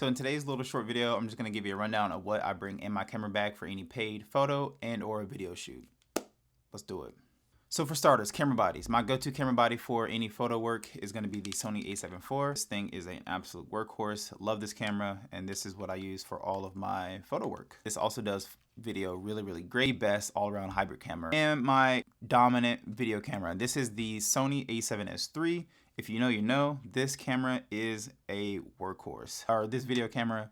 So in today's little short video, I'm just going to give you a rundown of what I bring in my camera bag for any paid photo and or video shoot. Let's do it. So for starters, camera bodies. My go-to camera body for any photo work is going to be the Sony a7 IV. This thing is an absolute workhorse. Love this camera, and this is what I use for all of my photo work. This also does video really great. Best all-around hybrid camera. And my dominant video camera. This is the Sony a7S III. If you know, you know. This camera is a workhorse. This video camera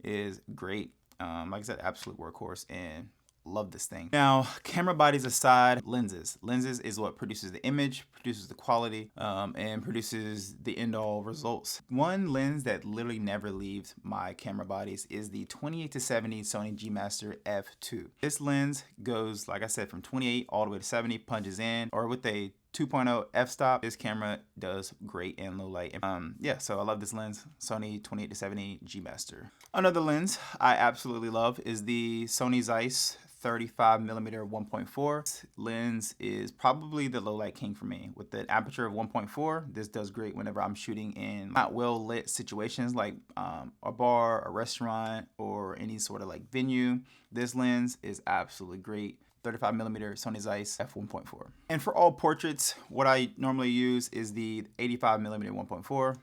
is great. Like I said, absolute workhorse, and love this thing. Now, camera bodies aside, lenses. Lenses is what produces the image, produces the quality, and produces the end-all results. One lens that literally never leaves my camera bodies is the 28-70 Sony G Master f2. This lens goes, like I said, from 28 all the way to 70, punches in, or with a 2.0 f-stop. This camera does great in low light. Yeah, so I love this lens, Sony 28-70 G Master. Another lens I absolutely love is the Sony Zeiss 35mm 1.4. This lens is probably the low light king for me. With the aperture of 1.4, this does great whenever I'm shooting in not well lit situations like a bar, a restaurant, or any sort of like venue. This lens is absolutely great. 35mm Sony Zeiss f1.4. And for all portraits, what I normally use is the 85mm 1.4.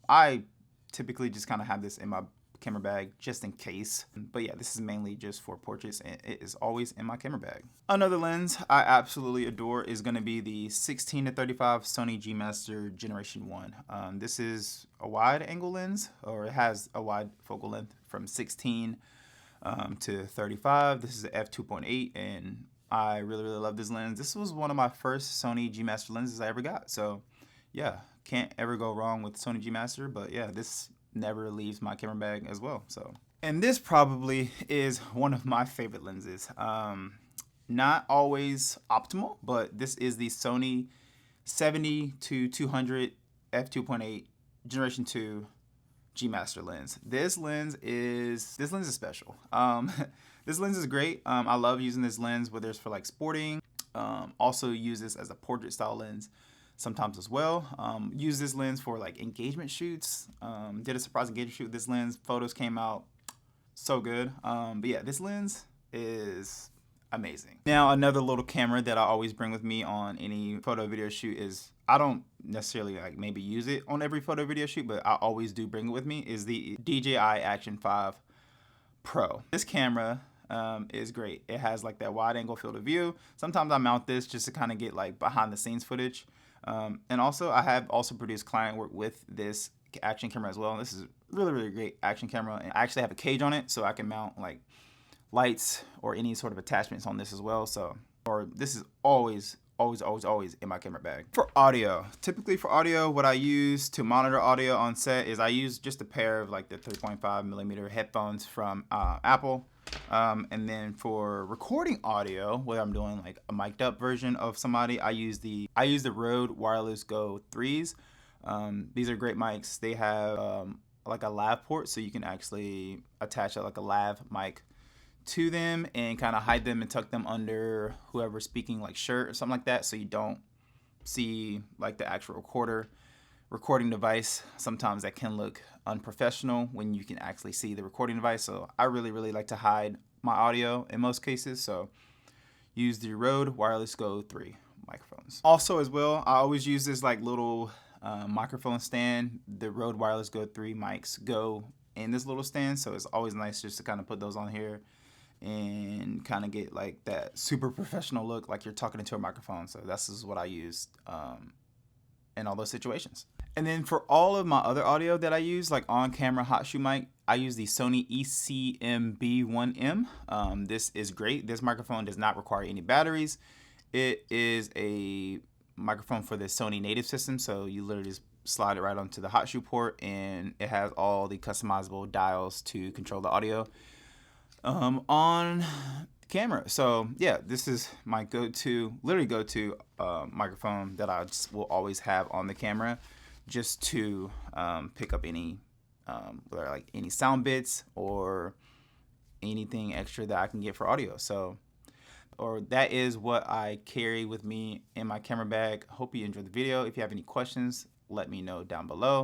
I typically just kind of have this in my camera bag just in case, but yeah, this is mainly just for portraits, and it is always in my camera bag. Another lens I absolutely adore is going to be the 16-35 Sony G Master Generation 1. This is a wide angle lens, or it has a wide focal length from 16 to 35. This is a f2.8, and I really love this lens. This was one of my first Sony G Master lenses I ever got, so yeah, can't ever go wrong with Sony G Master. But yeah, this never leaves my camera bag as well. So, and this probably is one of my favorite lenses. Not always optimal, but this is the Sony 70-200 f2.8 Generation 2 G Master lens. This lens is special. This lens is great. I love using this lens, whether it's for like sporting. Also use this as a portrait style lens sometimes as well. Use this lens for like engagement shoots. Did a surprise engagement shoot with this lens. Photos came out so good. But yeah, this lens is amazing. Now, another little camera that I always bring with me on any photo video shoot is, I don't necessarily like maybe use it on every photo video shoot, but I always do bring it with me, is the DJI Action 5 Pro. This camera is great. It has like that wide angle field of view. Sometimes I mount this just to kind of get like behind the scenes footage. And also I have also produced client work with this action camera as well. This is really great action camera, and I actually have a cage on it so I can mount like lights or any sort of attachments on this as well. So, or this is always in my camera bag. For audio, typically for audio, what I use to monitor audio on set is I use just a pair of like the 3.5mm headphones from Apple. And then for recording audio, whether I'm doing like a mic'd up version of somebody, I use the Rode Wireless Go 3s. These are great mics. They have like a lav port, so you can actually attach like a lav mic to them and kind of hide them and tuck them under whoever's speaking like shirt or something like that, so you don't see like the actual recording device. Sometimes that can look unprofessional when you can actually see the recording device. So I really like to hide my audio in most cases, so use the Rode Wireless Go 3 microphones. Also as well, I always use this like little microphone stand. The Rode Wireless Go 3 mics go in this little stand, so it's always nice just to kind of put those on here and kind of get like that super professional look, like you're talking into a microphone. So this is what I use in all those situations. And then for all of my other audio that I use, like on camera hot shoe mic, I use the Sony ECM-B1M. This is great. This microphone does not require any batteries. It is a microphone for the Sony native system, so you literally just slide it right onto the hot shoe port, and it has all the customizable dials to control the audio on camera. So yeah, this is my go-to microphone that I just will always have on the camera, just to pick up any whether like any sound bits or anything extra that I can get for audio. So, or that is what I carry with me in my camera bag. Hope you enjoyed the video. If you have any questions, let me know down below.